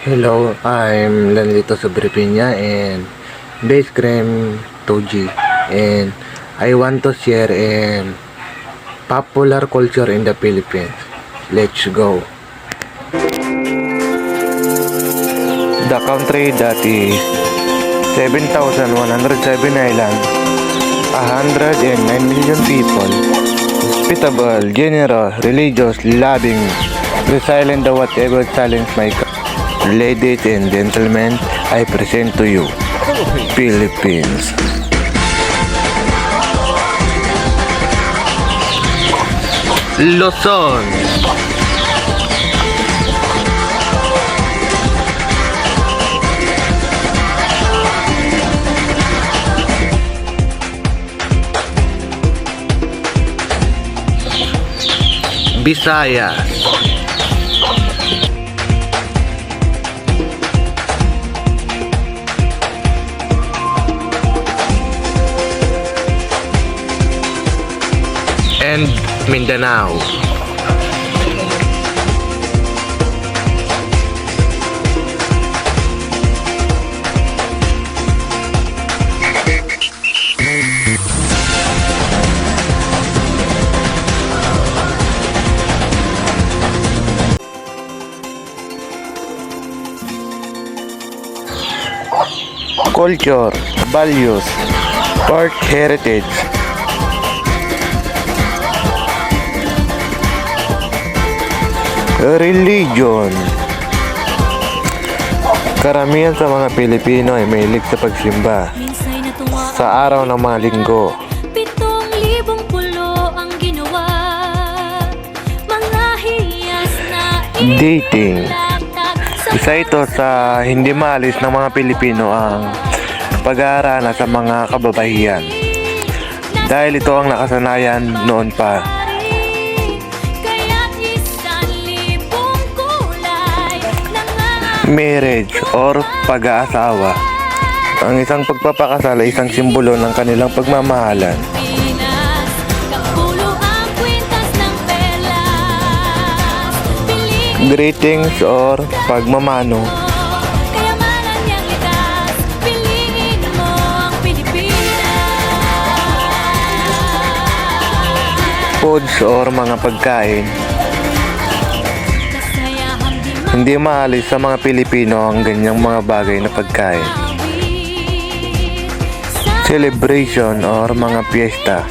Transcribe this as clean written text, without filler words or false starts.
Hello, I'm Lanlito Sobrepina and base cream 2G, and I want to share popular culture in the Philippines. Let's go. The country that is 7,107 islands, 109 million people, hospitable, generous, religious, loving, resilient to whatever challenge my God. Ladies and gentlemen, I present to you Philippines. Luzon, Visayas, and Mindanao. Culture, values, part heritage. Religion. Karamihan sa mga Pilipino ay mahilig sa pagsimba sa araw ng mga linggo. 7,000 pulo ang ginawa, mga hiyas na Dating. Isa ito sa hindi maalis ng mga Pilipino ang pag-aarana sa mga kababaihan. Dahil ito ang nakasanayan noon pa. Marriage or pag-aasawa. Ang isang pagpapakasal ay isang simbolo ng kanilang pagmamahalan. Greetings or pagmamano. Foods or mga pagkain. Hindi maalis sa mga Pilipino ang ganyang mga bagay na pagkain. Celebration or mga piyesta.